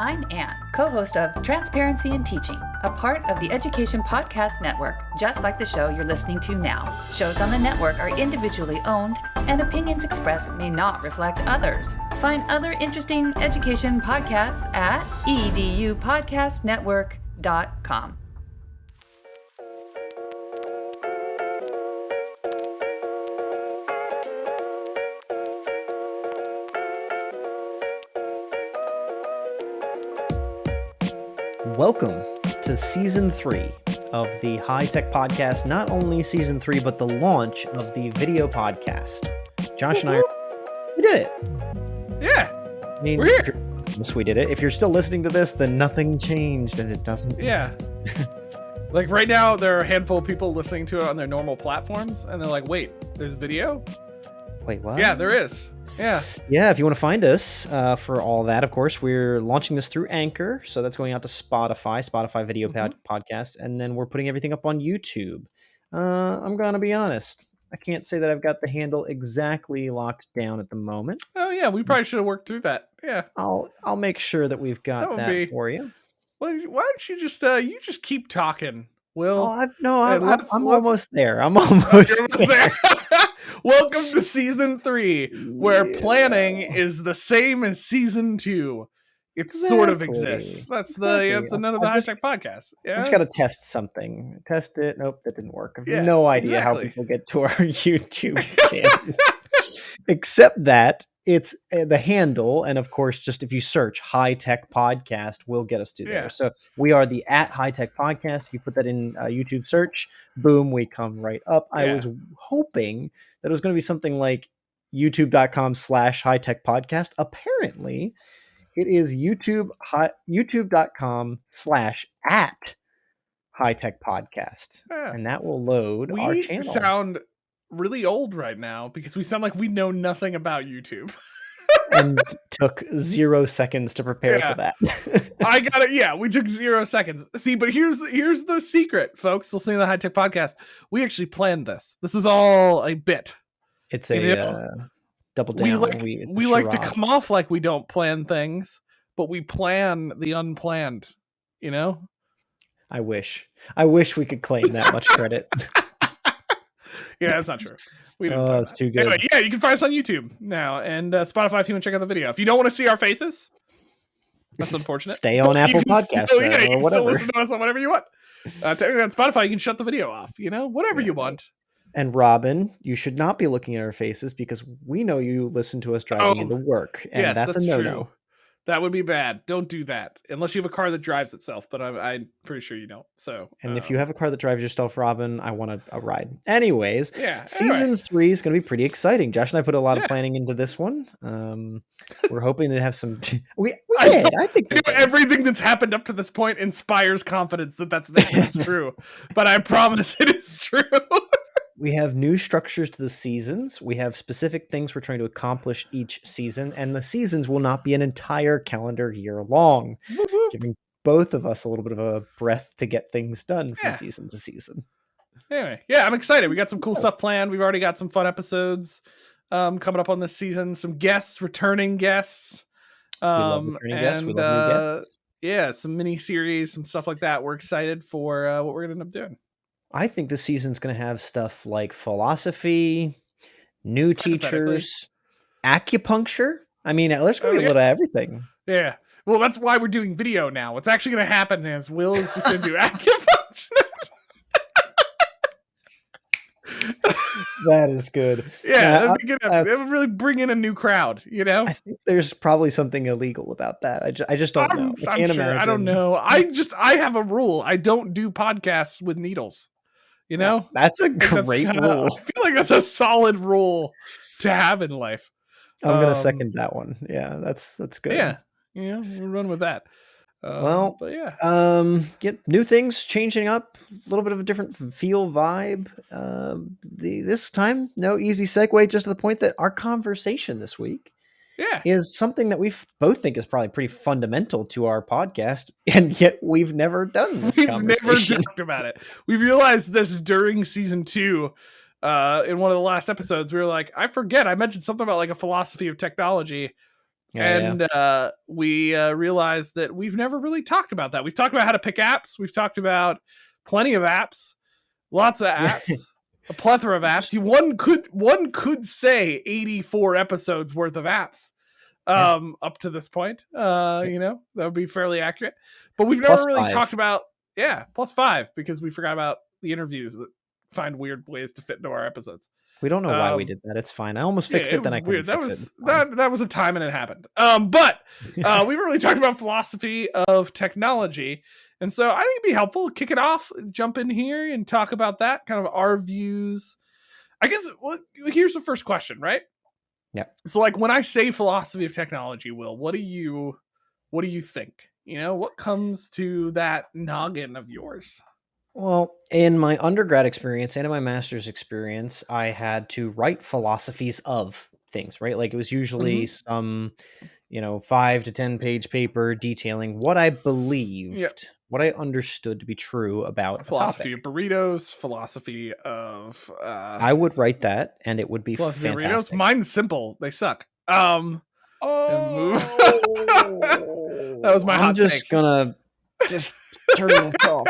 I'm Anne, co-host of Transparency in Teaching, a part of the Education Podcast Network, just like the show you're listening to now. Shows on the network are individually owned, and opinions expressed may not reflect others. Find other interesting education podcasts at edupodcastnetwork.com. Welcome to season 3 of the High Tech Podcast. Not only season 3, but the launch of the video podcast. Josh and I, we did it. Yeah, I mean, we're here. Yes, we did it. If you're still listening to this, then nothing changed, and it doesn't. Yeah. Like right now, there are a handful of people listening to it on their normal platforms, and they're like, "Wait, there's video?" Wait, what? Yeah, there is. Yeah. Yeah, if you want to find us for all that, of course, we're launching this through Anchor. So that's going out to Spotify video podcasts. And then we're putting everything up on YouTube. I'm going to be honest. I can't say that I've got the handle exactly locked down at the moment. Oh, yeah, we probably should have worked through that. Yeah. I'll make sure that we've got that for you. Well, why don't you just keep talking, Will? I'm almost there. I'm almost there. Welcome to season 3, where planning is the same as season 2. It sort of exists. That's the none of the High Tech Podcast. Yeah? I just got to test something. Test it. Nope, that didn't work. I have no idea how people get to our YouTube channel. Except that it's the handle, and of course, just if you search High Tech Podcast, will get us to there. So we are the @High Tech Podcast. If you put that in YouTube search, boom, we come right up. I was hoping that it was going to be something like youtube.com/High Tech Podcast. Apparently, it is youtube.com/@High Tech Podcast, and that will load our channel. We sound really old right now because we sound like we know nothing about YouTube. And took 0 seconds to prepare for that. I got it. Yeah, we took 0 seconds. See, but here's the secret, folks. Listening to the High Tech Podcast, we actually planned this. This was all a bit. It's a double down. We like to come off like we don't plan things, but we plan the unplanned. You know. I wish we could claim that much credit. Yeah, that's not true. We didn't. That's too good. Anyway, yeah, you can find us on YouTube now and Spotify if you want to check out the video. If you don't want to see our faces, that's unfortunate. Stay on Apple Podcasts or whatever. Still listen to us on whatever you want. Technically on Spotify, you can shut the video off. You know, whatever you want. And Robin, you should not be looking at our faces because we know you listen to us driving into work, and that's a no-no. True. That would be bad. Don't do that unless you have a car that drives itself. But I'm pretty sure you don't. So, and if you have a car that drives yourself, Robin, I want a ride. Anyways, season 3 is going to be pretty exciting. Josh and I put a lot of planning into this one. We're hoping to have some. We did. I think everything that's happened up to this point inspires confidence that's true. But I promise it is true. We have new structures to the seasons. We have specific things we're trying to accomplish each season, and the seasons will not be an entire calendar year long, giving both of us a little bit of a breath to get things done from season to season. Anyway, I'm excited. We got some cool stuff planned. We've already got some fun episodes coming up on this season. Some guests, returning guests. We love returning guests. We love new guests. Yeah, some mini series, some stuff like that. We're excited for what we're going to end up doing. I think this season's going to have stuff like philosophy, new teachers, acupuncture. I mean, there's going to be a little of everything. Yeah. Well, that's why we're doing video now. What's actually going to happen is Will is going to do acupuncture. That is good. Yeah. It'll really bring in a new crowd, you know? I think there's probably something illegal about that. I just don't know. I can't imagine. I don't know. I have a rule. I don't do podcasts with needles. You know, that's a great rule. I feel like that's a solid rule to have in life. I'm going to second that one. Yeah, that's good. Yeah, we'll run with that. Get new things changing up, a little bit of a different feel vibe. This time, no easy segue, just to the point that our conversation this week is something that we both think is probably pretty fundamental to our podcast, and yet we've never done this conversation. We've never talked about it. We realized this during season 2. In one of the last episodes, we were like, I forget, I mentioned something about like a philosophy of technology. And we realized that we've never really talked about that. We've talked about how to pick apps. We've talked about plenty of apps, lots of apps, a plethora of apps. One could say 84 episodes worth of apps up to this point. That would be fairly accurate. But we've never really talked about +5 because we forgot about the interviews that find weird ways to fit into our episodes. We don't know why we did that. It's fine. I almost fixed it, then I couldn't fix it. That was a time and it happened. But we really talked about philosophy of technology. And so I think it'd be helpful to kick it off, jump in here and talk about that, kind of our views. I guess here's the first question, right? Yeah. So like when I say philosophy of technology, Will, what do you think? What comes to that noggin of yours? Well, in my undergrad experience and in my master's experience, I had to write philosophies of things, right? Like it was usually some, 5 to 10 page paper detailing what I believed, what I understood to be true about philosophy of burritos, philosophy of I would write that and it would be philosophy fantastic. Of burritos. Mine's simple. They suck. That was my hot just take. Gonna just turn this off.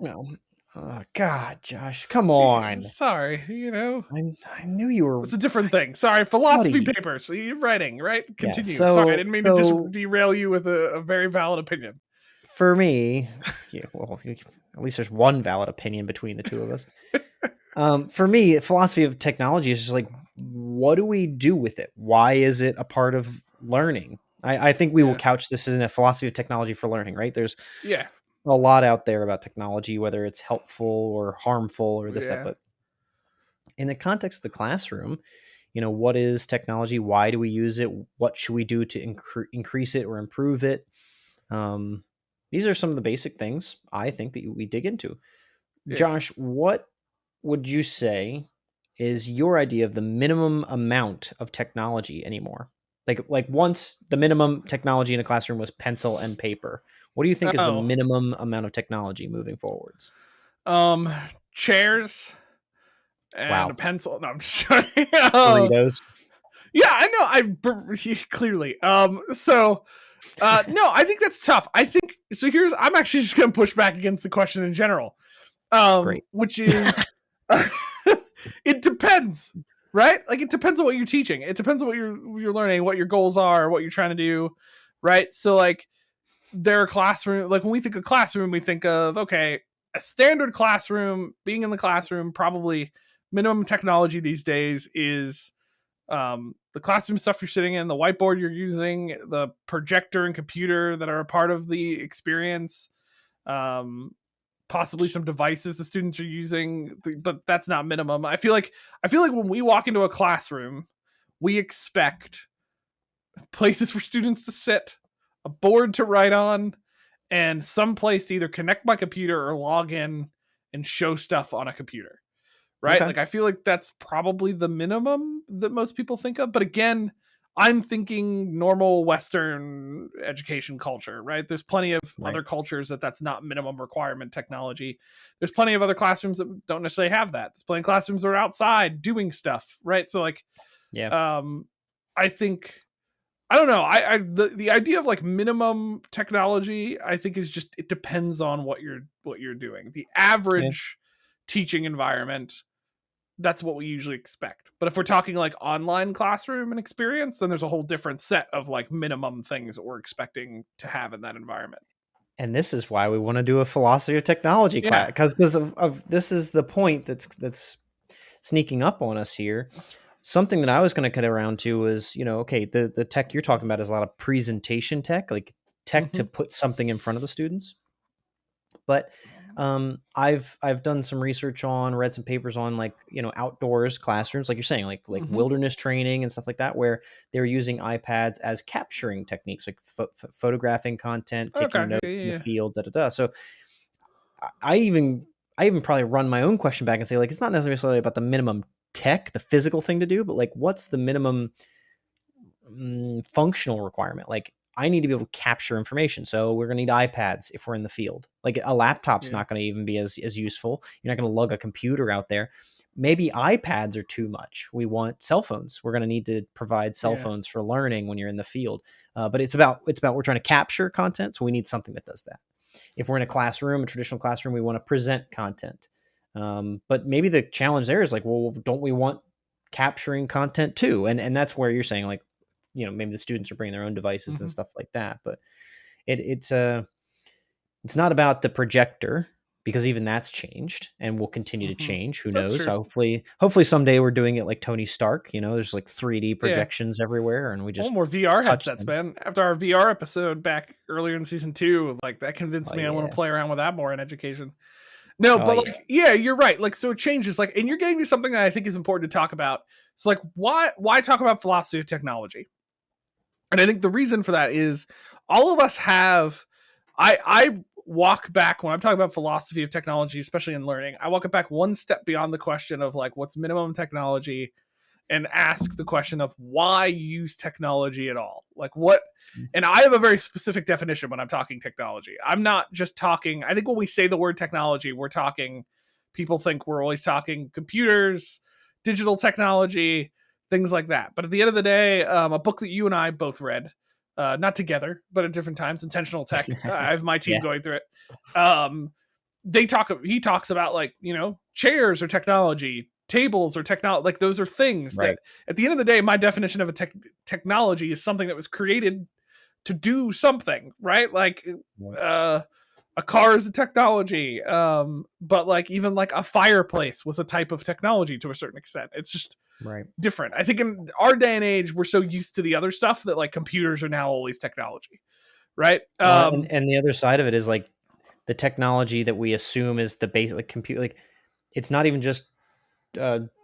No. Oh God, Josh, come on. Sorry, I knew you were. It's a different thing. Sorry, philosophy papers. So you're writing, right? Continue. Yeah, Sorry, I didn't mean to derail you with a very valid opinion. For me, well, at least there's one valid opinion between the two of us. For me, philosophy of technology is just like, what do we do with it? Why is it a part of learning? I think we will couch this as a philosophy of technology for learning, right? There's a lot out there about technology, whether it's helpful or harmful or this, that, but in the context of the classroom, what is technology? Why do we use it? What should we do to increase it or improve it? These are some of the basic things I think that we dig into. Josh, what would you say is your idea of the minimum amount of technology anymore? Like once the minimum technology in a classroom was pencil and paper. What do you think is the minimum amount of technology moving forwards? Chairs and a pencil. No, I'm just kidding. Burritos. Yeah, I know. Clearly. So no, I think that's tough. I think so. I'm actually just going to push back against the question in general, which is it depends, right? Like it depends on what you're teaching. It depends on what you're learning, what your goals are, what you're trying to do, right? So like there are classroom. Like when we think of classroom, we think of a standard classroom. Being in the classroom, probably minimum technology these days is the classroom stuff you're sitting in, the whiteboard you're using, the projector and computer that are a part of the experience, possibly some devices the students are using, but that's not minimum. I feel like when we walk into a classroom, we expect places for students to sit, a board to write on, and some place to either connect my computer or log in and show stuff on a computer. Right? Like I feel like that's probably the minimum that most people think of. But again, I'm thinking normal Western education culture, right? There's plenty of other cultures that's not minimum requirement technology. There's plenty of other classrooms that don't necessarily have that. There's plenty of classrooms that are outside doing stuff, right? So like, I think, I don't know. The idea of like minimum technology, I think is just, it depends on what you're doing. The average teaching environment, that's what we usually expect. But if we're talking like online classroom and experience, then there's a whole different set of like minimum things that we're expecting to have in that environment. And this is why we want to do a philosophy of technology class, because of this is the point that's sneaking up on us here. Something that I was going to cut around to is, the tech you're talking about is a lot of presentation tech, like tech to put something in front of the students. But I've done some research on, read some papers on like, outdoors classrooms, like you're saying, like wilderness training and stuff like that, where they're using iPads as capturing techniques, like photographing content, taking notes in the field, So I even probably run my own question back and say, like, it's not necessarily about the minimum tech, the physical thing to do, but like, what's the minimum functional requirement? Like, I need to be able to capture information. So we're going to need iPads if we're in the field. Like a laptop's not going to even be as useful. You're not going to lug a computer out there. maybe iPads are too much. We want cell phones. We're going to need to provide cell phones for learning when you're in the field. But it's about we're trying to capture content, so we need something that does that. If we're in a classroom, a traditional classroom, we want to present content. But maybe the challenge there is like, well, don't we want capturing content too? And that's where you're saying like, maybe the students are bringing their own devices and stuff like that. But it's not about the projector, because even that's changed and will continue to change. Who knows? Hopefully someday we're doing it like Tony Stark. There's like 3D projections everywhere, and we just more VR headsets, man. After our VR episode back earlier in season 2, like that convinced me I want to play around with that more in education. No, but you're right. Like, so it changes. Like, and you're getting to something that I think is important to talk about. So, like, why talk about philosophy of technology? And I think the reason for that is all of us have. I walk back when I'm talking about philosophy of technology, especially in learning. I walk it back one step beyond the question of like what's minimum technology, and ask the question of why use technology at all. Like what? And I have a very specific definition when I'm talking technology. I'm not just talking. I think when we say the word technology, we're talking. People think we're always talking computers, digital technology, things like that. But at the end of the day, a book that you and I both read. Not together, but at different times. Intentional Tech. I have my team going through it. He talks about like chairs or technology, tables or technology. Like those are things that at the end of the day, my definition of a technology is something that was created to do something, right? Like a car is a technology, but like even like a fireplace was a type of technology to a certain extent. It's just different. I think in our day and age, we're so used to the other stuff that like computers are now always technology, right? And the other side of it is like the technology that we assume is the basic like computer. Like it's not even just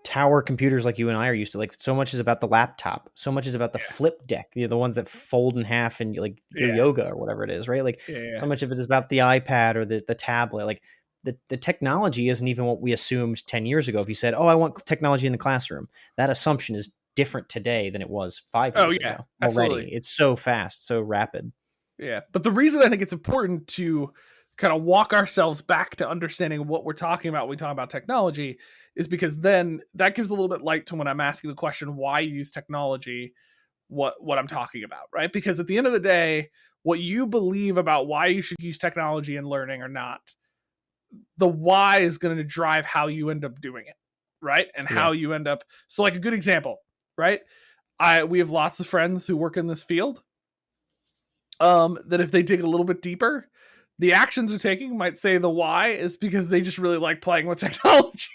tower computers like you and I are used to. Like so much is about the laptop. So much is about the flip deck. The ones that fold in half and like your yoga or whatever it is, right? Like so much of it is about the iPad or the tablet. Like the technology isn't even what we assumed 10 years ago. If you said, oh, I want technology in the classroom, that assumption is different today than it was 5 years ago. Already. Absolutely. It's so fast, so rapid. Yeah. But the reason I think it's important to kind of walk ourselves back to understanding what we're talking about when we talk about technology is because then that gives a little bit light to when I'm asking the question, why use technology, what I'm talking about, right? Because at the end of the day, what you believe about why you should use technology in learning or not, the why is going to drive how you end up doing it, right? And how you end up. So like a good example, right? We have lots of friends who work in this field. That if they dig a little bit deeper, the actions they're taking might say the why is because they just really like playing with technology.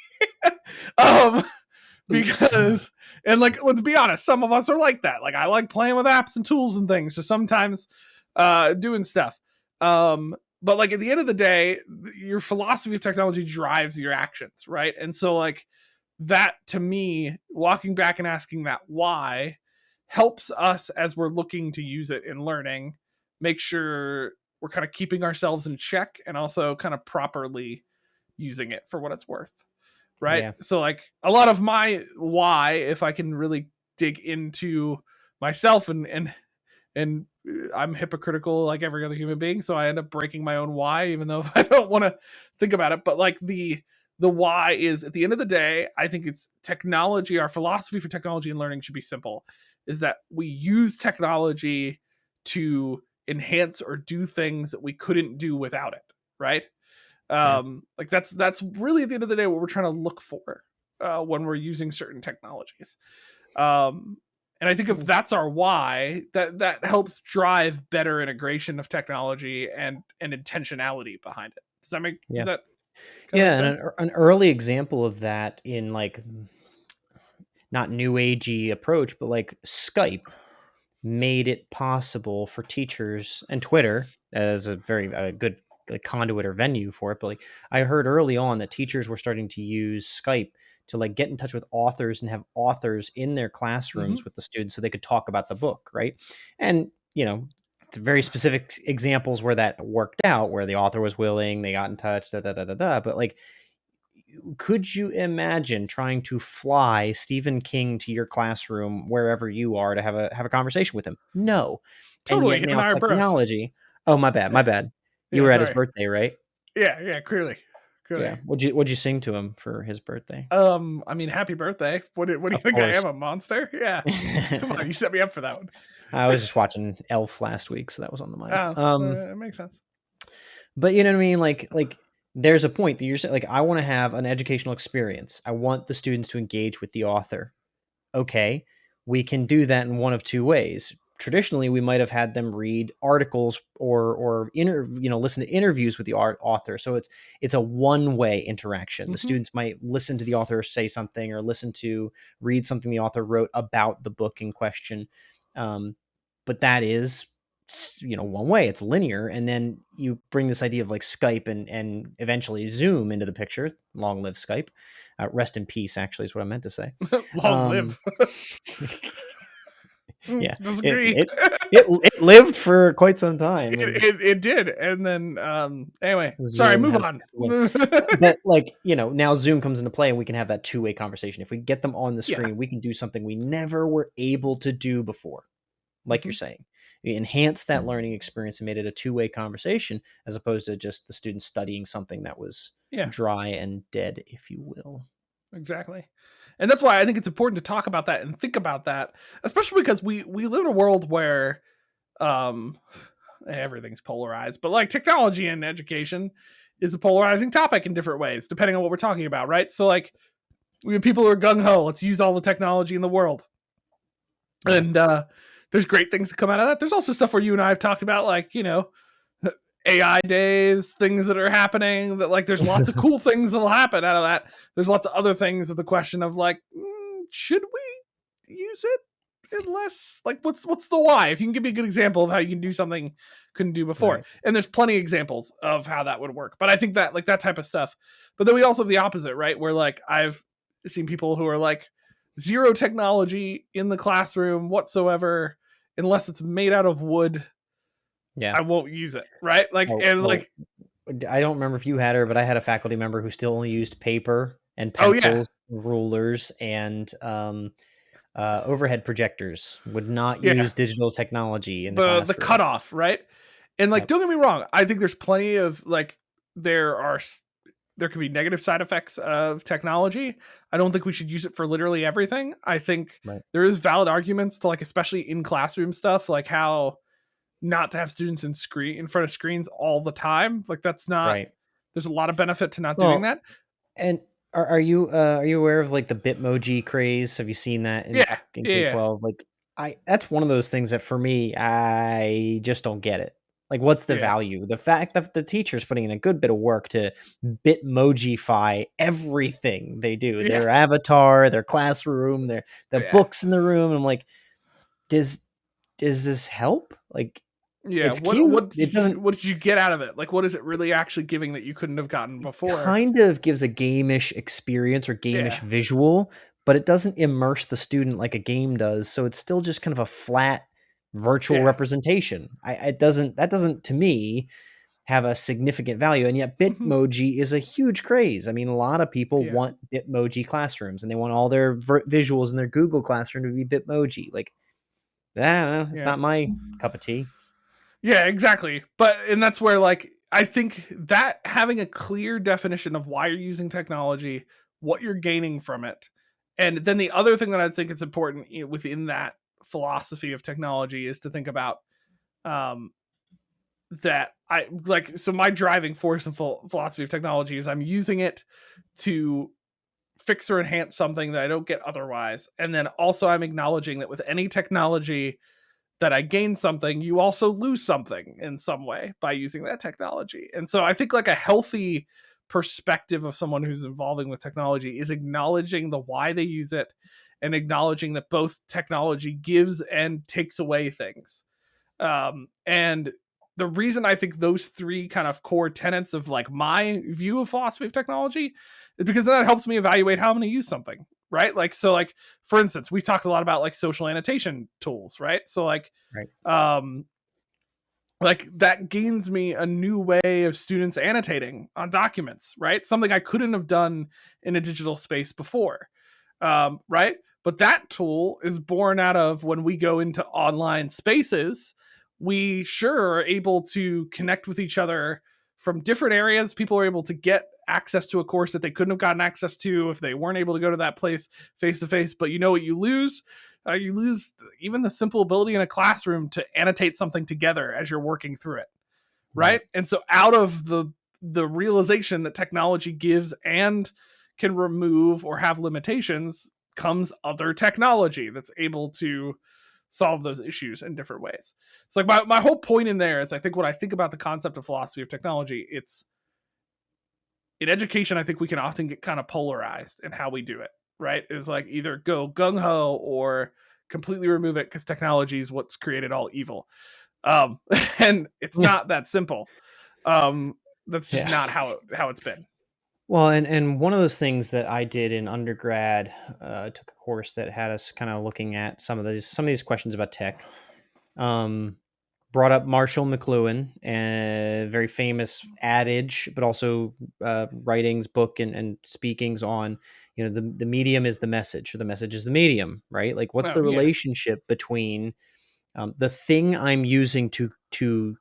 Because and like let's be honest, some of us are like that. Like I like playing with apps and tools and things, so sometimes doing stuff. But like at the end of the day, your philosophy of technology drives your actions, right? And so like that to me, walking back and asking that why helps us as we're looking to use it in learning, make sure we're kind of keeping ourselves in check and also kind of properly using it for what it's worth. Right. Yeah. So like a lot of my why, if I can really dig into myself and I'm hypocritical like every other human being. So I end up breaking my own why, even though I don't want to think about it. But like the why is at the end of the day, I think it's technology. Our philosophy for technology and learning should be simple, is that we use technology to enhance or do things that we couldn't do without it. Right. Like that's really at the end of the day what we're trying to look for when we're using certain technologies. And I think if that's our why, that helps drive better integration of technology and intentionality behind it. Does that make does that and an early example of that in like not new agey approach, but like Skype made it possible for teachers, and Twitter as a very good like conduit or venue for it. But like I heard early on that teachers were starting to use Skype to like get in touch with authors and have authors in their classrooms with the students so they could talk about the book, right? And it's very specific examples where that worked out, where the author was willing, they got in touch, but like, could you imagine trying to fly Stephen King to your classroom wherever you are to have a conversation with him? No. Totally. And yet now technology. Oh, my bad. You were at his birthday, right? Yeah, clearly. Yeah. What'd you sing to him for his birthday? I mean, happy birthday. What do you think I am, a monster? Yeah. Come on, you set me up for that one. I was just watching Elf last week, so that was on the mind. It makes sense. But you know what I mean? Like there's a point that you're saying, like, I want to have an educational experience. I want the students to engage with the author. Okay, we can do that in one of two ways. Traditionally, we might have had them read articles or listen to interviews with the author. So it's a one-way interaction. The students might listen to the author say something or read something the author wrote about the book in question. But that is, one way. It's linear. And then you bring this idea of like Skype and eventually Zoom into the picture. Long live Skype. Rest in peace, actually, is what I meant to say. Long live. Yeah, disagree. It lived for quite some time. It did, and then anyway, sorry, move on. But now Zoom comes into play, and we can have that two-way conversation. If we get them on the screen, we can do something we never were able to do before. Like you're saying, we enhanced that learning experience and made it a two-way conversation, as opposed to just the students studying something that was dry and dead, if you will. Exactly. And that's why I think it's important to talk about that and think about that, especially because we live in a world where everything's polarized, but like technology and education is a polarizing topic in different ways, depending on what we're talking about, right? So like we have people who are gung-ho, let's use all the technology in the world. Yeah. And there's great things that come out of that. There's also stuff where you and I have talked about, like, AI days, things that are happening, that like there's lots of cool things that'll happen out of that. There's lots of other things of the question of like, should we use it? Unless, like, what's the why? If you can give me a good example of how you can do something couldn't do before. Right. And there's plenty of examples of how that would work. But I think that like that type of stuff. But then we also have the opposite, right? Where like I've seen people who are like zero technology in the classroom whatsoever, unless it's made out of wood. Yeah, I won't use it, right? Like, I don't remember if you had her, but I had a faculty member who still only used paper and pencils, rulers, and overhead projectors. Would not use digital technology in the classroom. The cutoff, right? And like, don't get me wrong, I think there's plenty of like there could be negative side effects of technology. I don't think we should use it for literally everything. I think there is valid arguments to like, especially in classroom stuff, like how not to have students in front of screens all the time. Like that's not right. There's a lot of benefit to not doing that. And are you aware of like the Bitmoji craze? Have you seen that in K-12? Like that's one of those things that for me, I just don't get it. Like, what's the value? The fact that the teacher's putting in a good bit of work to Bitmojify everything they do, their avatar, their classroom, the books in the room. And I'm like, does this help? Like, it's cute. What did you get out of it? Like, what is it really actually giving that you couldn't have gotten before? It kind of gives a game-ish experience or game-ish visual, but it doesn't immerse the student like a game does. So it's still just kind of a flat virtual representation. That doesn't to me have a significant value. And yet Bitmoji is a huge craze. I mean, a lot of people want Bitmoji classrooms, and they want all their visuals in their Google Classroom to be Bitmoji. Like, it's not my cup of tea. Yeah, exactly. And that's where, like, I think that having a clear definition of why you're using technology, what you're gaining from it. And then the other thing that I think is important within that philosophy of technology is to think about that so my driving force and philosophy of technology is I'm using it to fix or enhance something that I don't get otherwise. And then also I'm acknowledging that with any technology that I gain something, you also lose something in some way by using that technology. And so I think like a healthy perspective of someone who's evolving with technology is acknowledging the why they use it and acknowledging that both technology gives and takes away things. And the reason I think those three kind of core tenets of like my view of philosophy of technology is because that helps me evaluate how I'm going to use something. Right. Like, so like, for instance, we talked a lot about like social annotation tools. Right. So like, like that gains me a new way of students annotating on documents. Right. Something I couldn't have done in a digital space before. Right. But that tool is born out of when we go into online spaces, we are able to connect with each other from different areas. People are able to get access to a course that they couldn't have gotten access to if they weren't able to go to that place face to face. But you know what you lose? You lose even the simple ability in a classroom to annotate something together as you're working through it, right? And so out of the realization that technology gives and can remove or have limitations comes other technology that's able to solve those issues in different ways. So like my whole point in there is, I think when I think about the concept of philosophy of technology, it's in education, I think we can often get kind of polarized in how we do it, right? It's like either go gung-ho or completely remove it because technology is what's created all evil. And it's not that simple. That's just not how it's been. Well, and one of those things that I did in undergrad, took a course that had us kind of looking at some of these questions about tech. Brought up Marshall McLuhan, a very famous adage, but also writings, book, and speakings on, the medium is the message, or the message is the medium, right? Like, what's the relationship between the thing I'm using to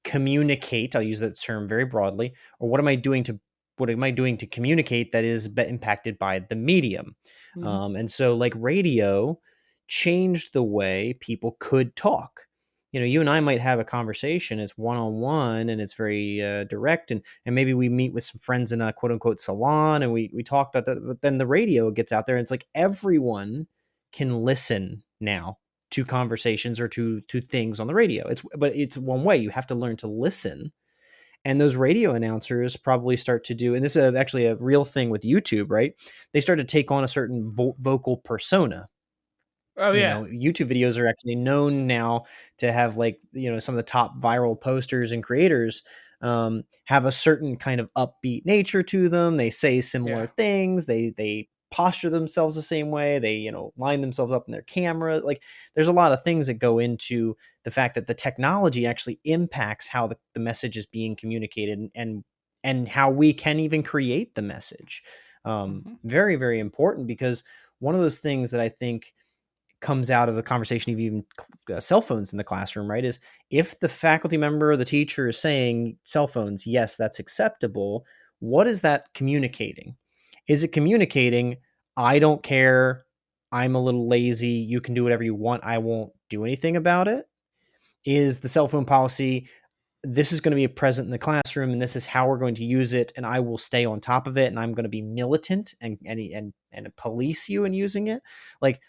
communicate? I'll use that term very broadly, or what am I doing to communicate that is impacted by the medium? And so, like, radio changed the way people could talk. You and I might have a conversation, it's one-on-one and it's very direct, and maybe we meet with some friends in a quote unquote salon and we talk about that, but then the radio gets out there and it's like everyone can listen now to conversations or to things on the radio. But it's one way. You have to learn to listen. And those radio announcers probably start to do, and this is actually a real thing with YouTube, right? They start to take on a certain vocal persona. Oh yeah. YouTube videos are actually known now to have, like, some of the top viral posters and creators have a certain kind of upbeat nature to them. They say similar things. They posture themselves the same way. They, line themselves up in their camera. Like, there's a lot of things that go into the fact that the technology actually impacts how the message is being communicated and how we can even create the message. Very, very important, because one of those things that I think comes out of the conversation of even cell phones in the classroom, right, is if the faculty member or the teacher is saying cell phones, yes, that's acceptable, what is that communicating? Is it communicating, I don't care, I'm a little lazy, you can do whatever you want, I won't do anything about it? Is the cell phone policy, this is going to be present in the classroom and this is how we're going to use it, and I will stay on top of it, and I'm going to be militant and police you in using it? Like,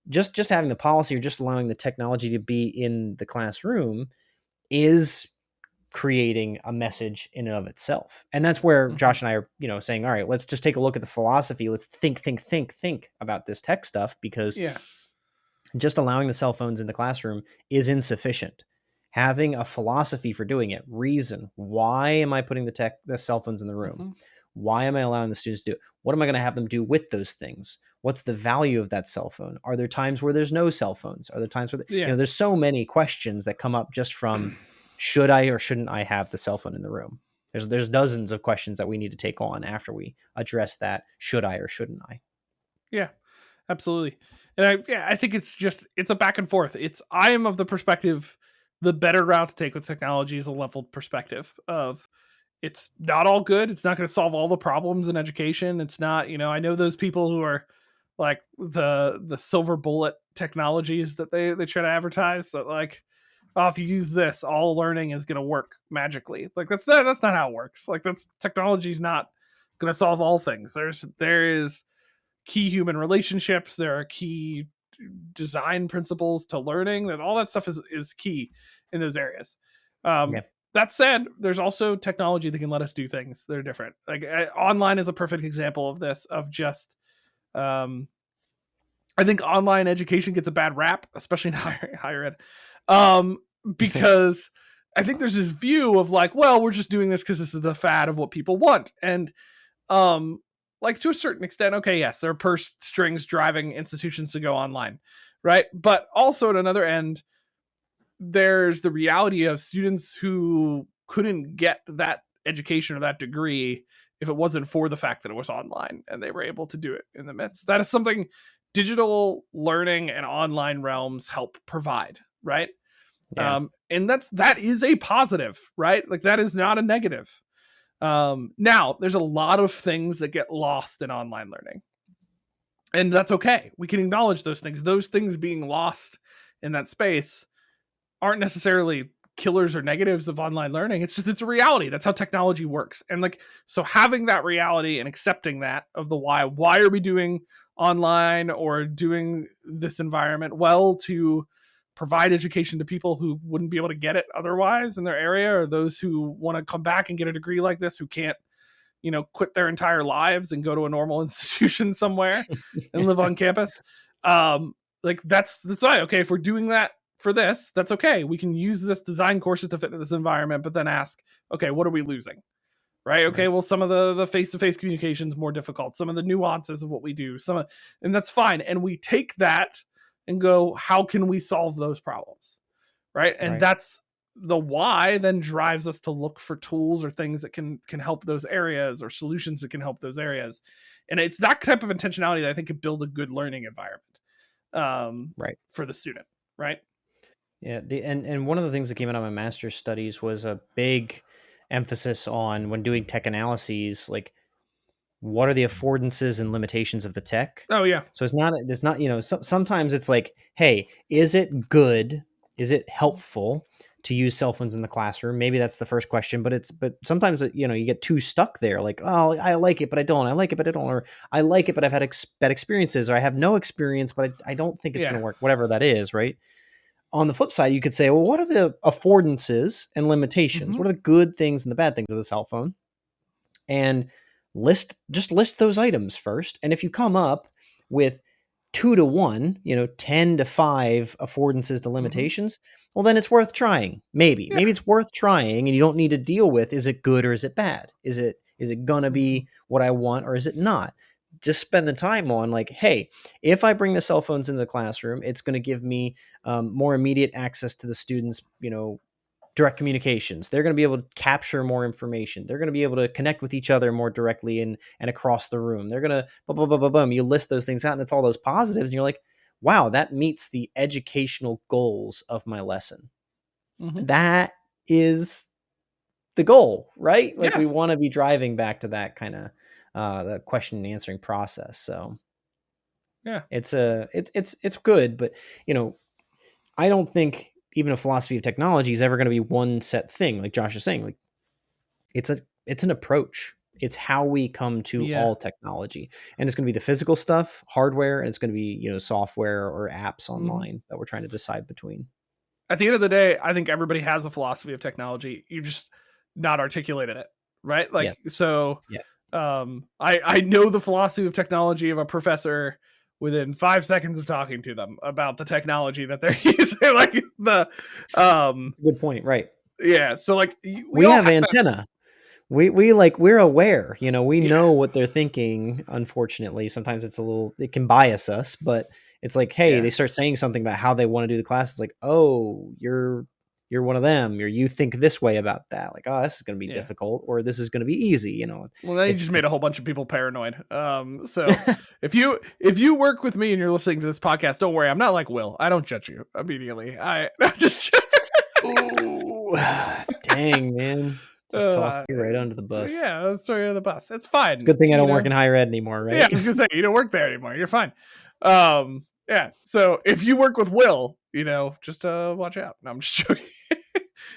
just having the policy or just allowing the technology to be in the classroom is creating a message in and of itself. And that's where Josh and I are, saying, all right, let's just take a look at the philosophy. Let's think about this tech stuff, because just allowing the cell phones in the classroom is insufficient. Having a philosophy for doing it, reason, why am I putting the cell phones in the room? Why am I allowing the students to do it? What am I going to have them do with those things? What's the value of that cell phone? Are there times where there's no cell phones? Are there times where, there's so many questions that come up just from should I or shouldn't I have the cell phone in the room? There's dozens of questions that we need to take on after we address that. Should I or shouldn't I? Yeah, absolutely. And I think it's a back and forth. I am of the perspective, the better route to take with technology is a leveled perspective of, it's not all good. It's not going to solve all the problems in education. It's not, I know those people who are like the silver bullet technologies that they try to advertise, that like, oh, if you use this, all learning is going to work magically. Like that's not how it works. Like technology is not going to solve all things. There is key human relationships. There are key design principles to learning. That all that stuff is key in those areas. That said, there's also technology that can let us do things that are different. Like online is a perfect example of this, of just, I think online education gets a bad rap, especially in higher ed. Because I think there's this view of like, well, we're just doing this because this is the fad of what people want. And, like to a certain extent, okay, yes, there are purse strings driving institutions to go online, right? But also at another end, there's the reality of students who couldn't get that education or that degree if it wasn't for the fact that it was online and they were able to do it in the midst. That is something digital learning and online realms help provide, right? And that is a positive, right? Like that is not a negative. Now, there's a lot of things that get lost in online learning. And that's okay. We can acknowledge those things. Those things being lost in that space aren't necessarily killers or negatives of online learning. It's a reality. That's how technology works. And like, so having that reality and accepting that of the why are we doing online or doing this environment? Well, to provide education to people who wouldn't be able to get it otherwise in their area, or those who want to come back and get a degree like this, who can't, quit their entire lives and go to a normal institution somewhere and live on campus. Like that's right. Okay. If we're doing that for this, that's okay. We can use this design courses to fit in this environment, but then ask, okay, what are we losing? Right. Okay. Well, some of the face-to-face communication is more difficult. Some of the nuances of what we do, and that's fine. And we take that and go, how can we solve those problems? Right. And that's the why then drives us to look for tools or things that can help those areas, or solutions that can help those areas. And it's that type of intentionality that I think can build a good learning environment for the student. Right. Yeah. And one of the things that came out of my master's studies was a big emphasis on, when doing tech analyses, like, what are the affordances and limitations of the tech? Oh yeah. So it's not, sometimes it's like, hey, is it good? Is it helpful to use cell phones in the classroom? Maybe that's the first question, but sometimes, you get too stuck there. Like, oh, I like it, but I don't. I like it, but I don't. Or I like it, but I've had bad experiences, or I have no experience, but I don't think it's going to work. Whatever that is, right? On the flip side, you could say, well, what are the affordances and limitations? What are the good things and the bad things of the cell phone? And list those items first. And if you come up with 2 to 1, 10 to 5 affordances to limitations, well, then it's worth trying. Maybe it's worth trying, and you don't need to deal with, is it good or is it bad? Is it going to be what I want, or is it not? Just spend the time on, like, hey, if I bring the cell phones into the classroom, it's going to give me more immediate access to the students, direct communications. They're going to be able to capture more information. They're going to be able to connect with each other more directly and across the room. They're going to blah, blah, blah, blah. You list those things out, and it's all those positives. And you're like, wow, that meets the educational goals of my lesson. That is the goal, right? Like, we want to be driving back to that kind of the question and answering process. So yeah, it's good, but I don't think even a philosophy of technology is ever going to be one set thing. Like Josh is saying, like, it's an approach. It's how we come to all technology, and it's going to be the physical stuff, hardware, and it's going to be, software or apps online that we're trying to decide between. At the end of the day, I think everybody has a philosophy of technology. You've just not articulated it, right? Like, I know the philosophy of technology of a professor within 5 seconds of talking to them about the technology that they're using. Like good point, right? Yeah. So like we have antenna. We're aware, we know what they're thinking. Unfortunately, sometimes it can bias us, but it's like, hey, they start saying something about how they want to do the class. It's like, oh, you're one of them, or you think this way about that. Like, oh, this is going to be difficult, or this is going to be easy, Well, then you just made a whole bunch of people paranoid. So if you work with me and you're listening to this podcast, don't worry. I'm not like Will. I don't judge you immediately. I just Ooh, dang, man. Just toss me right under the bus. Yeah, let's throw you under the bus. It's fine. It's a good thing I don't work in higher ed anymore, right? Yeah, I was gonna say, you don't work there anymore. You're fine. Yeah. So if you work with Will, just watch out. No, I'm just joking.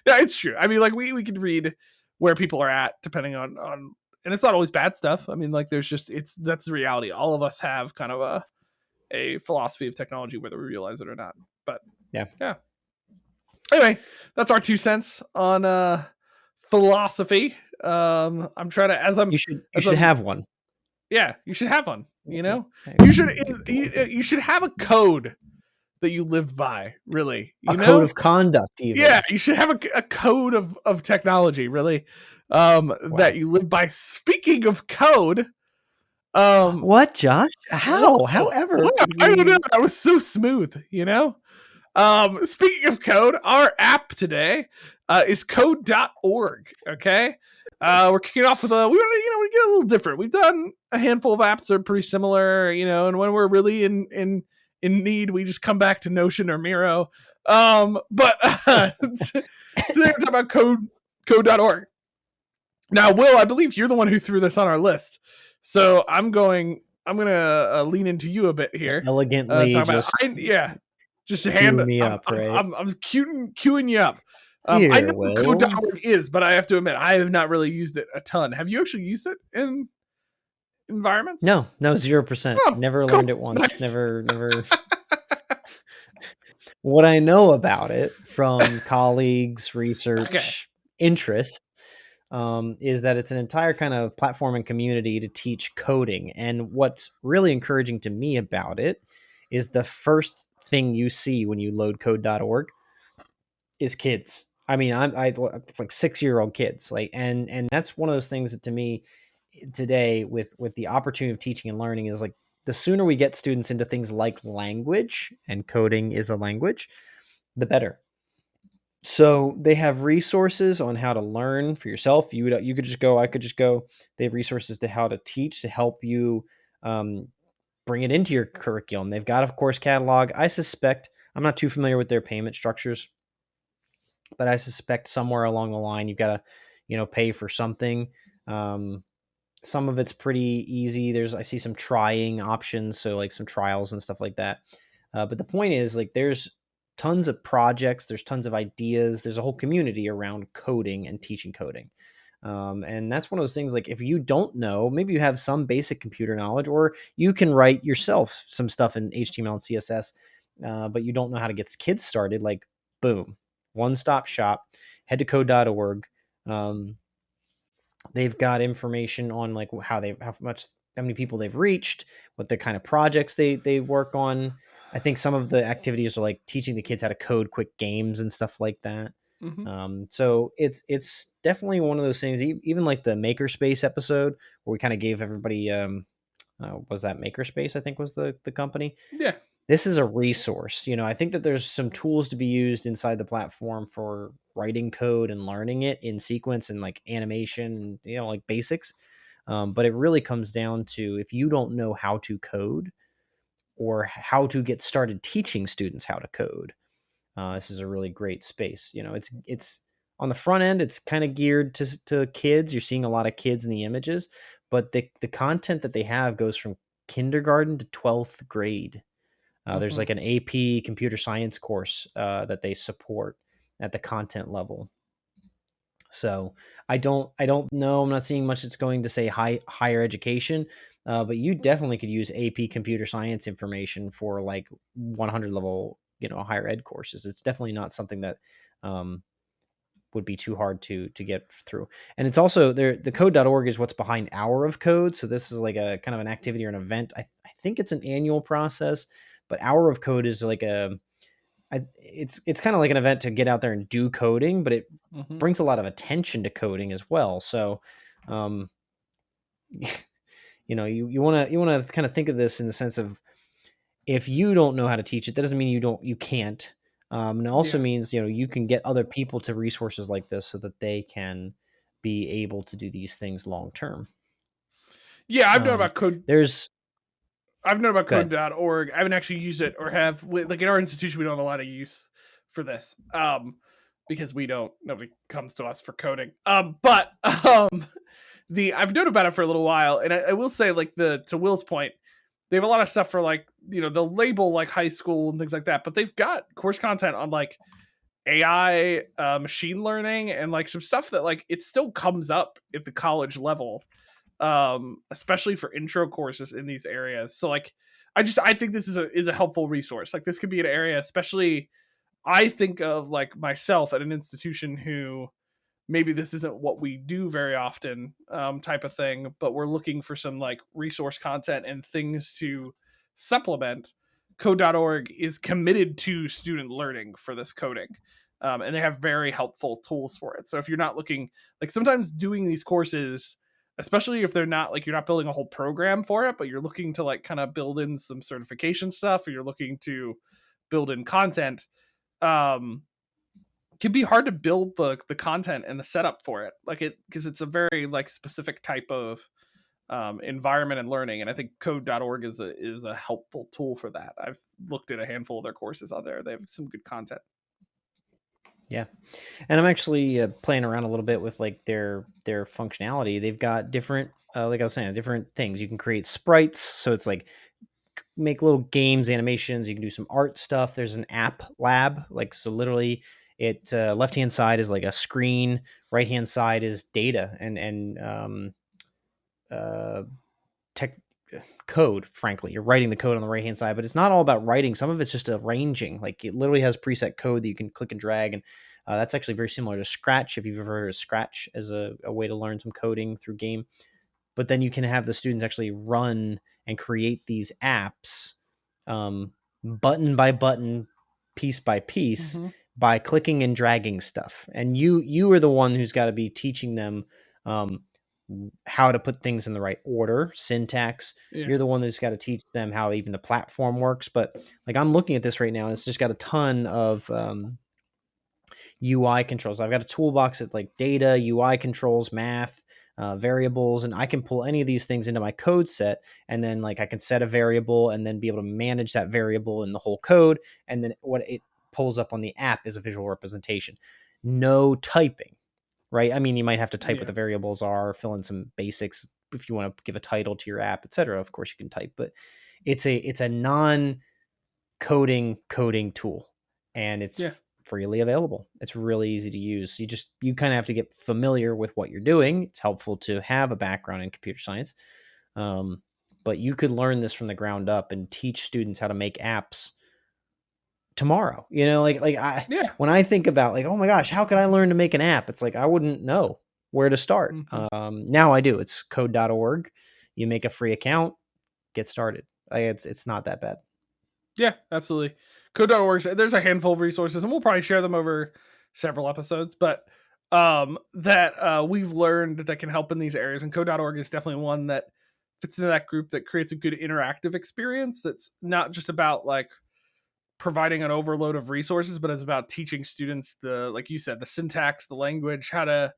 No, it's true. I mean, like we could read where people are at depending on, and it's not always bad stuff. I mean, like that's the reality. All of us have kind of a philosophy of technology, whether we realize it or not. But yeah. Anyway, that's our 2 cents on philosophy. I'm trying to you should have one. Yeah, you should have one. Okay. You should have a code that you live by. Really, code of conduct. Even. Yeah, you should have a code of technology. Really, that you live by. Speaking of code, what, Josh? How? However, I don't know. That was so smooth. Speaking of code, our app today is code.org. Okay. We're kicking off with we get a little different. We've done a handful of apps that are pretty similar, and when we're really in need, we just come back to Notion or Miro. But today we're talking about code.org. Now, Will, I believe you're the one who threw this on our list, so I'm gonna lean into you a bit here. Elegantly Talk about just just cue hand. me up, right? I'm queuing you up. I know Here, what Will. code.org is, but I have to admit I have not really used it a ton. Have you actually used it in environments? No, 0%. Oh, Never cool, learned it once. nice. Never. What I know about it from colleagues, Okay. research, interest, is that it's an entire kind of platform and community to teach coding. And what's really encouraging to me about it is the first thing you see when you load code.org is kids. I mean, I like 6-year-old kids, like, and that's one of those things that to me today with the opportunity of teaching and learning is like the sooner we get students into things like language, and coding is a language, the better. So they have resources on how to learn for yourself. You could just go. I could just go. They have resources to how to teach to help you um, bring it into your curriculum. They've got a course catalog. I suspect I'm not too familiar with their payment structures, but I suspect somewhere along the line you've got to, pay for something. Um, some of it's pretty easy. I see some trying options, so like some trials and stuff like that. But the point is, like, there's tons of projects, there's tons of ideas, there's a whole community around coding and teaching coding. And that's one of those things, like, if you don't know, maybe you have some basic computer knowledge, or you can write yourself some stuff in HTML and CSS, but you don't know how to get kids started. Like, boom, one stop shop, head to code.org. They've got information on like how many people they've reached, what the kind of projects they work on. I think some of the activities are like teaching the kids how to code quick games and stuff like that. Mm-hmm. So it's definitely one of those things. Even like the Makerspace episode where we kind of gave everybody was that Makerspace, I think, was the company. Yeah. This is a resource. I think that there's some tools to be used inside the platform for writing code and learning it in sequence and like animation, like basics. But it really comes down to, if you don't know how to code or how to get started teaching students how to code, this is a really great space. It's on the front end, it's kind of geared to kids. You're seeing a lot of kids in the images, but the content that they have goes from kindergarten to 12th grade. There's Mm-hmm. like an AP computer science course that they support at the content level. So I don't know. I'm not seeing much that's going to say higher education, but you definitely could use AP computer science information for like 100 level, higher ed courses. It's definitely not something that would be too hard to get through. And it's also there. The code.org is what's behind Hour of Code. So this is like a kind of an activity or an event. I think it's an annual process, but Hour of Code is like it's kind of like an event to get out there and do coding, but it Mm-hmm. brings a lot of attention to coding as well. So, you want to kind of think of this in the sense of, if you don't know how to teach it, that doesn't mean you can't. And it also means, you can get other people to resources like this so that they can be able to do these things long term. Yeah, I've known about code. There's I've known about Go ahead. code.org. I haven't actually used it, or have, like, in our institution we don't have a lot of use for this. Because nobody comes to us for coding. But I've known about it for a little while, and I will say, like, to Will's point, they have a lot of stuff for, like, they'll label like high school and things like that, but they've got course content on like AI, machine learning, and like some stuff that, like, it still comes up at the college level, especially for intro courses in these areas. So like, I think this is a helpful resource. Like, this could be an area, especially, I think of like myself at an institution who maybe this isn't what we do very often, type of thing, but we're looking for some like resource content and things to supplement. Code.org is committed to student learning for this coding. And they have very helpful tools for it. So if you're not looking, like, sometimes doing these courses, especially if they're not like, you're not building a whole program for it, but you're looking to like kind of build in some certification stuff, or you're looking to build in content, can be hard to build the content and the setup for it, like, because it's a very like specific type of environment and learning. And I think code.org is a helpful tool for that. I've looked at a handful of their courses on there. They have some good content. Yeah. And I'm actually playing around a little bit with like their functionality. They've got different, like I was saying, different things. You can create sprites, so it's like make little games, animations. You can do some art stuff. There's an app lab, like so. Literally, it left hand side is like a screen, right hand side is data and uh, tech code. Frankly, you're writing the code on the right hand side, but it's not all about writing. Some of it's just arranging. Like it literally has preset code that you can click and drag, and that's actually very similar to Scratch. If you've ever heard of Scratch as a way to learn some coding through game, but then you can have the students actually run and create these apps, button by button, piece by piece, by clicking and dragging stuff. And you are the one who's got to be teaching them how to put things in the right order, syntax. Yeah. You're the one who's got to teach them how even the platform works. But like I'm looking at this right now, and it's just got a ton of UI controls. I've got a toolbox at like data, UI controls, math, variables, and I can pull any of these things into my code set, and then like I can set a variable and then be able to manage that variable in the whole code, and then what it pulls up on the app is a visual representation. No typing, right? I mean, you might have to type what the variables are, fill in some basics if you want to give a title to your app, etc. Of course you can type, but it's a non coding tool, and it's freely available. It's really easy to use. You kind of have to get familiar with what you're doing. It's helpful to have a background in computer science, but you could learn this from the ground up and teach students how to make apps tomorrow. You know, when I think about like, oh my gosh, how could I learn to make an app? It's like I wouldn't know where to start. Now I do. It's code.org. You make a free account, get started. It's not that bad. Yeah, absolutely. Code.org, there's a handful of resources, and we'll probably share them over several episodes, but that we've learned that can help in these areas. And Code.org is definitely one that fits into that group that creates a good interactive experience that's not just about like providing an overload of resources, but it's about teaching students the, like you said, the syntax, the language, how to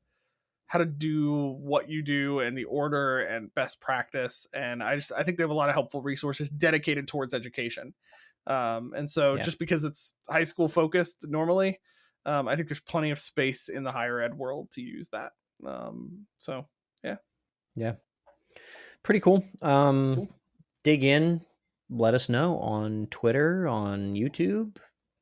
do what you do and the order and best practice. And I think they have a lot of helpful resources dedicated towards education. And so just because it's high school focused normally, I think there's plenty of space in the higher ed world to use that. So yeah. Pretty cool. Cool. Dig in, let us know on Twitter, on YouTube,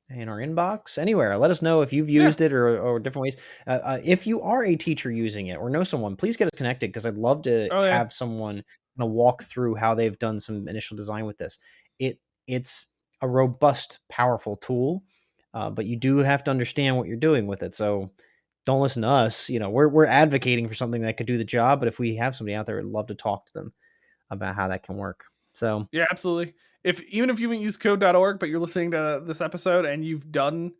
in our inbox, anywhere. Let us know if you've used it or different ways. If you are a teacher using it or know someone, please get us connected, because I'd love to have someone walk through how they've done some initial design with this. It's a robust, powerful tool, but you do have to understand what you're doing with it. So don't listen to us. You know, we're advocating for something that could do the job, but if we have somebody out there, I'd love to talk to them about how that can work. So yeah, absolutely. Even if you haven't used code.org, but you're listening to this episode and you've done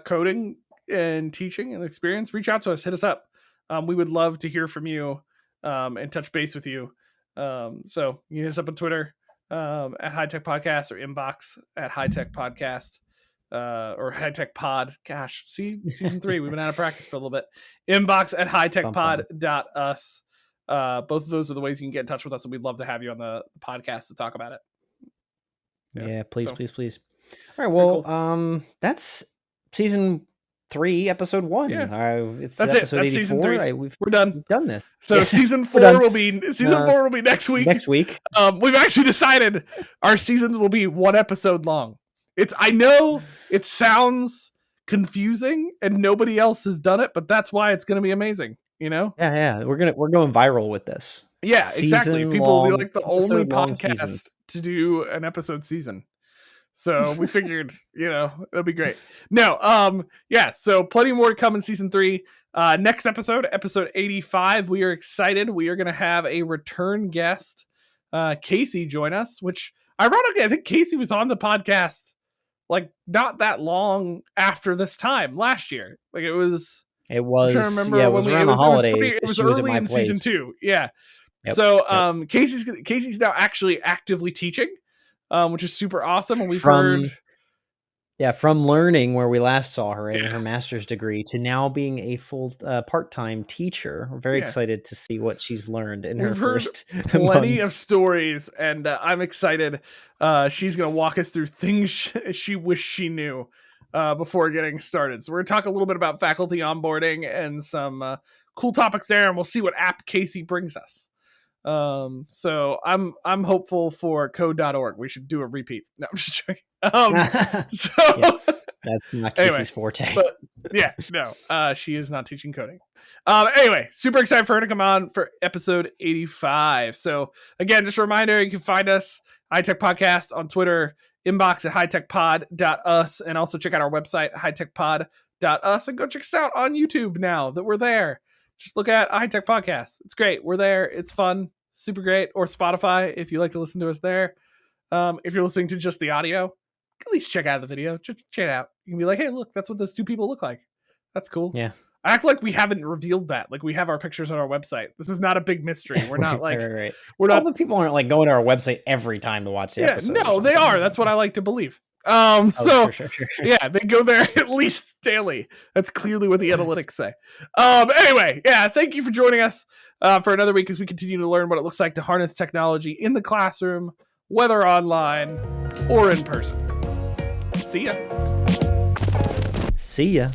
coding and teaching and experience, reach out to us, hit us up. We would love to hear from you and touch base with you. So you can hit us up on Twitter at High Tech Podcast, or inbox at High Tech Podcast or High Tech Pod. Gosh, see, season 3, we've been out of practice for a little bit. Inbox at hightechpod.us. Both of those are the ways you can get in touch with us, and we'd love to have you on the podcast to talk about it. Yeah, please. All right, well, cool. That's season 3, episode 1. Yeah, that's episode 84. Season 3. We're done. We've done this. So season 4 will be next week. We've actually decided our seasons will be 1 episode long. I know it sounds confusing and nobody else has done it, but that's why it's going to be amazing. You know? Yeah. We're going viral with this. Yeah, exactly. People will be like the only podcast to do an episode season. So we figured, it'll be great. No, so plenty more to come in season 3. Next episode 85, we are excited. We are going to have a return guest, Casey, join us, which ironically, I think Casey was on the podcast like not that long after this time last year. Like it was around the holidays. It was early in season 2. Yeah. Yep, so Casey's now actually actively teaching, which is super awesome. And we've heard from learning where we last saw her in her master's degree to now being a full part-time teacher. We're very excited to see what she's learned in her first plenty of stories, and I'm excited. She's going to walk us through things she wished she knew before getting started. So we're going to talk a little bit about faculty onboarding and some cool topics there, and we'll see what app Casey brings us. So I'm hopeful for code.org. We should do a repeat. No, I'm just joking. That's not Casey's forte. But she is not teaching coding. Anyway, super excited for her to come on for episode 85. So again, just a reminder, you can find us High Tech Podcast on Twitter, inbox at hightechpod.us, and also check out our website, hightechpod.us, and go check us out on YouTube now that we're there. Just look at High Tech Podcast. It's great. We're there. It's fun. Super great. Or Spotify if you like to listen to us there. If you're listening to just the audio, at least check out the video. Check it out. You can be like, hey, look, that's what those two people look like. That's cool. Yeah. I act like we haven't revealed that. Like, we have our pictures on our website. This is not a big mystery. We're not right. We're not. All the people aren't like going to our website every time to watch the episode. No, they are. That's what I like to believe. Sure. Yeah, they go there at least daily. That's clearly what the analytics say. Anyway, yeah, thank you for joining us for another week as we continue to learn what it looks like to harness technology in the classroom, whether online or in person. See ya. See ya.